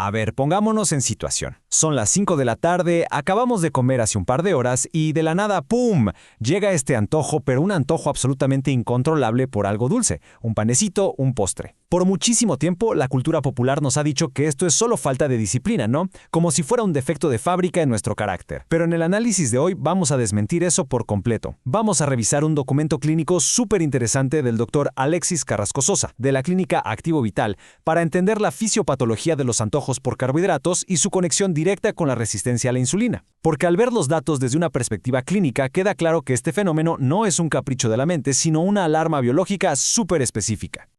A ver, pongámonos en situación. Son las 5 de la tarde, acabamos de comer hace un par de horas y de la nada, ¡pum!, llega este antojo, pero un antojo absolutamente incontrolable por algo dulce, un panecito, un postre. Por muchísimo tiempo, la cultura popular nos ha dicho que esto es solo falta de disciplina, ¿no? Como si fuera un defecto de fábrica en nuestro carácter. Pero en el análisis de hoy vamos a desmentir eso por completo. Vamos a revisar un documento clínico súper interesante del doctor Alexis Carrasco Sosa, de la clínica Activo Vital, para entender la fisiopatología de los antojos por carbohidratos y su conexión directa con la resistencia a la insulina. Porque al ver los datos desde una perspectiva clínica, queda claro que este fenómeno no es un capricho de la mente, sino una alarma biológica súper específica.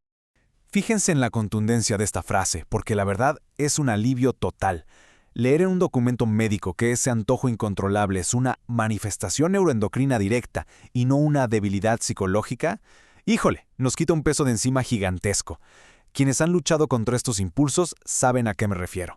Fíjense en la contundencia de esta frase, porque la verdad es un alivio total. Leer en un documento médico que ese antojo incontrolable es una manifestación neuroendocrina directa y no una debilidad psicológica, híjole, nos quita un peso de encima gigantesco. Quienes han luchado contra estos impulsos saben a qué me refiero.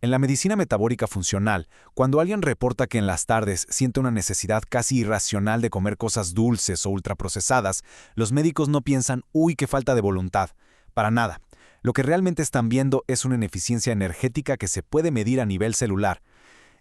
En la medicina metabólica funcional, cuando alguien reporta que en las tardes siente una necesidad casi irracional de comer cosas dulces o ultraprocesadas, los médicos no piensan, ¡uy, qué falta de voluntad! Para nada. Lo que realmente están viendo es una ineficiencia energética que se puede medir a nivel celular.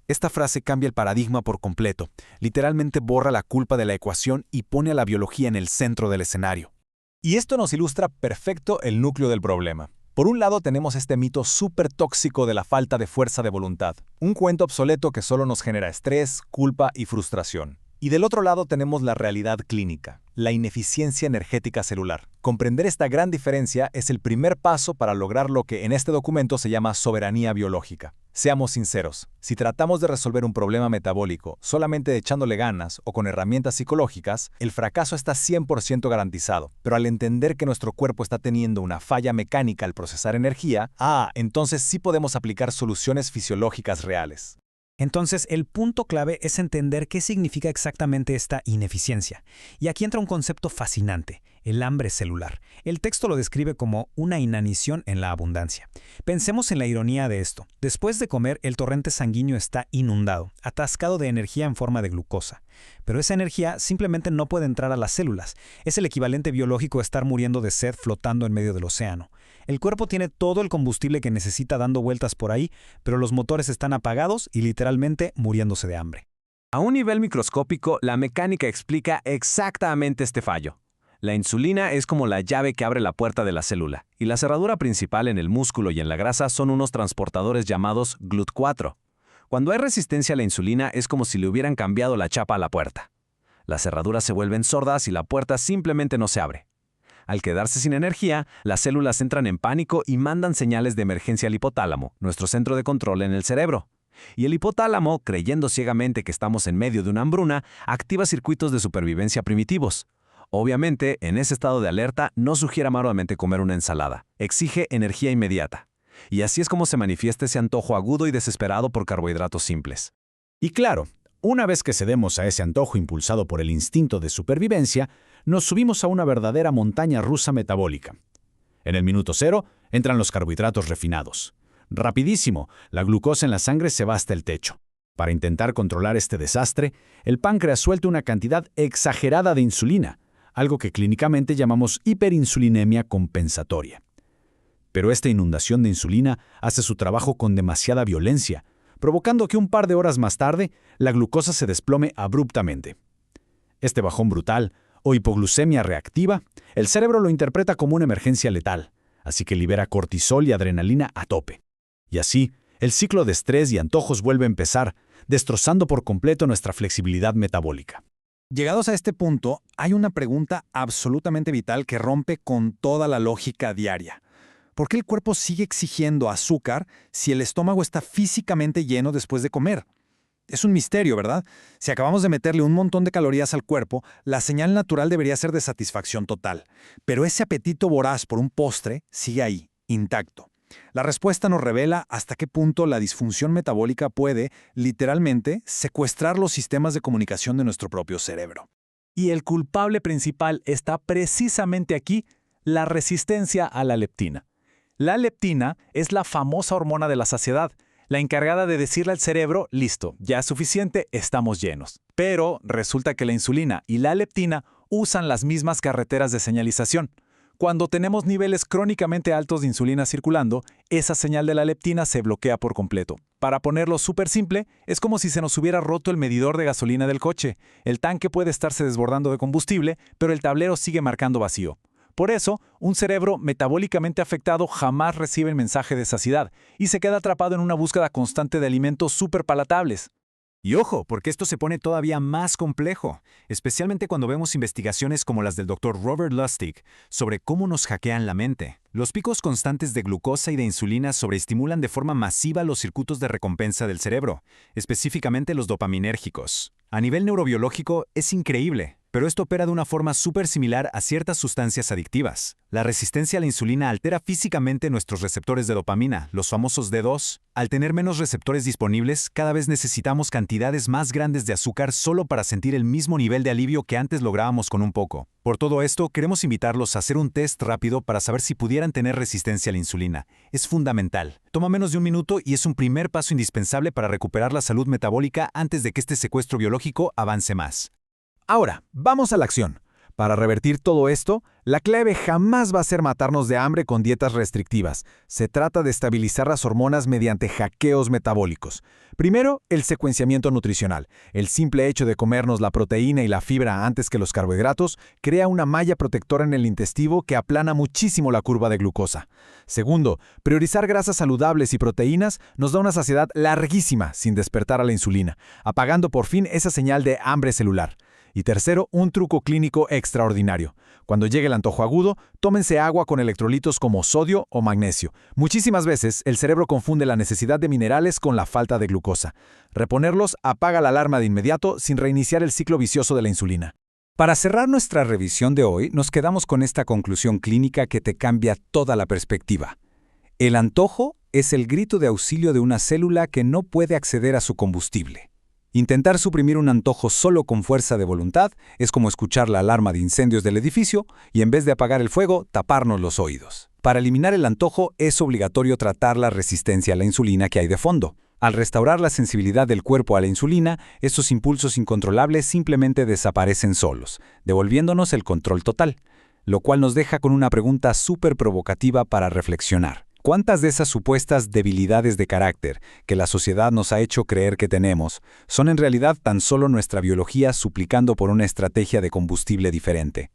Esta frase cambia el paradigma por completo. Literalmente borra la culpa de la ecuación y pone a la biología en el centro del escenario. Y esto nos ilustra perfecto el núcleo del problema. Por un lado tenemos este mito súper tóxico de la falta de fuerza de voluntad, un cuento obsoleto que solo nos genera estrés, culpa y frustración. Y del otro lado tenemos la realidad clínica, la ineficiencia energética celular. Comprender esta gran diferencia es el primer paso para lograr lo que en este documento se llama soberanía biológica. Seamos sinceros, si tratamos de resolver un problema metabólico solamente echándole ganas o con herramientas psicológicas, el fracaso está 100% garantizado. Pero al entender que nuestro cuerpo está teniendo una falla mecánica al procesar energía, entonces sí podemos aplicar soluciones fisiológicas reales. Entonces, el punto clave es entender qué significa exactamente esta ineficiencia. Y aquí entra un concepto fascinante, el hambre celular. El texto lo describe como una inanición en la abundancia. Pensemos en la ironía de esto. Después de comer, el torrente sanguíneo está inundado, atascado de energía en forma de glucosa. Pero esa energía simplemente no puede entrar a las células. Es el equivalente biológico a estar muriendo de sed flotando en medio del océano. El cuerpo tiene todo el combustible que necesita dando vueltas por ahí, pero los motores están apagados y literalmente muriéndose de hambre. A un nivel microscópico, la mecánica explica exactamente este fallo. La insulina es como la llave que abre la puerta de la célula, y la cerradura principal en el músculo y en la grasa son unos transportadores llamados GLUT4. Cuando hay resistencia a la insulina es como si le hubieran cambiado la chapa a la puerta. Las cerraduras se vuelven sordas y la puerta simplemente no se abre. Al quedarse sin energía, las células entran en pánico y mandan señales de emergencia al hipotálamo, nuestro centro de control en el cerebro. Y el hipotálamo, creyendo ciegamente que estamos en medio de una hambruna, activa circuitos de supervivencia primitivos. Obviamente, en ese estado de alerta, no sugiere amargamente comer una ensalada. Exige energía inmediata. Y así es como se manifiesta ese antojo agudo y desesperado por carbohidratos simples. Y claro, una vez que cedemos a ese antojo impulsado por el instinto de supervivencia, nos subimos a una verdadera montaña rusa metabólica. En el minuto cero entran los carbohidratos refinados. Rapidísimo, la glucosa en la sangre se va hasta el techo. Para intentar controlar este desastre, el páncreas suelta una cantidad exagerada de insulina, algo que clínicamente llamamos hiperinsulinemia compensatoria. Pero esta inundación de insulina hace su trabajo con demasiada violencia, provocando que un par de horas más tarde la glucosa se desplome abruptamente. Este bajón brutal, o hipoglucemia reactiva, el cerebro lo interpreta como una emergencia letal, así que libera cortisol y adrenalina a tope. Y así, el ciclo de estrés y antojos vuelve a empezar, destrozando por completo nuestra flexibilidad metabólica. Llegados a este punto, hay una pregunta absolutamente vital que rompe con toda la lógica diaria. ¿Por qué el cuerpo sigue exigiendo azúcar si el estómago está físicamente lleno después de comer? Es un misterio, ¿verdad? Si acabamos de meterle un montón de calorías al cuerpo, la señal natural debería ser de satisfacción total. Pero ese apetito voraz por un postre sigue ahí, intacto. La respuesta nos revela hasta qué punto la disfunción metabólica puede, literalmente, secuestrar los sistemas de comunicación de nuestro propio cerebro. Y el culpable principal está precisamente aquí, la resistencia a la leptina. La leptina es la famosa hormona de la saciedad, la encargada de decirle al cerebro, listo, ya es suficiente, estamos llenos. Pero resulta que la insulina y la leptina usan las mismas carreteras de señalización. Cuando tenemos niveles crónicamente altos de insulina circulando, esa señal de la leptina se bloquea por completo. Para ponerlo súper simple, es como si se nos hubiera roto el medidor de gasolina del coche. El tanque puede estarse desbordando de combustible, pero el tablero sigue marcando vacío. Por eso, un cerebro metabólicamente afectado jamás recibe el mensaje de saciedad y se queda atrapado en una búsqueda constante de alimentos súper palatables. Y ojo, porque esto se pone todavía más complejo, especialmente cuando vemos investigaciones como las del Dr. Robert Lustig sobre cómo nos hackean la mente. Los picos constantes de glucosa y de insulina sobreestimulan de forma masiva los circuitos de recompensa del cerebro, específicamente los dopaminérgicos. A nivel neurobiológico es increíble, pero esto opera de una forma súper similar a ciertas sustancias adictivas. La resistencia a la insulina altera físicamente nuestros receptores de dopamina, los famosos D2. Al tener menos receptores disponibles, cada vez necesitamos cantidades más grandes de azúcar solo para sentir el mismo nivel de alivio que antes lográbamos con un poco. Por todo esto, queremos invitarlos a hacer un test rápido para saber si pudieran tener resistencia a la insulina. Es fundamental. Toma menos de un minuto y es un primer paso indispensable para recuperar la salud metabólica antes de que este secuestro biológico avance más. Ahora, vamos a la acción. Para revertir todo esto, la clave jamás va a ser matarnos de hambre con dietas restrictivas. Se trata de estabilizar las hormonas mediante hackeos metabólicos. Primero, el secuenciamiento nutricional. El simple hecho de comernos la proteína y la fibra antes que los carbohidratos crea una malla protectora en el intestino que aplana muchísimo la curva de glucosa. Segundo, priorizar grasas saludables y proteínas nos da una saciedad larguísima sin despertar a la insulina, apagando por fin esa señal de hambre celular. Y tercero, un truco clínico extraordinario. Cuando llegue el antojo agudo, tómense agua con electrolitos como sodio o magnesio. Muchísimas veces, el cerebro confunde la necesidad de minerales con la falta de glucosa. Reponerlos apaga la alarma de inmediato sin reiniciar el ciclo vicioso de la insulina. Para cerrar nuestra revisión de hoy, nos quedamos con esta conclusión clínica que te cambia toda la perspectiva. El antojo es el grito de auxilio de una célula que no puede acceder a su combustible. Intentar suprimir un antojo solo con fuerza de voluntad es como escuchar la alarma de incendios del edificio y en vez de apagar el fuego, taparnos los oídos. Para eliminar el antojo es obligatorio tratar la resistencia a la insulina que hay de fondo. Al restaurar la sensibilidad del cuerpo a la insulina, estos impulsos incontrolables simplemente desaparecen solos, devolviéndonos el control total, lo cual nos deja con una pregunta súper provocativa para reflexionar. ¿Cuántas de esas supuestas debilidades de carácter que la sociedad nos ha hecho creer que tenemos son en realidad tan solo nuestra biología suplicando por una estrategia de combustible diferente?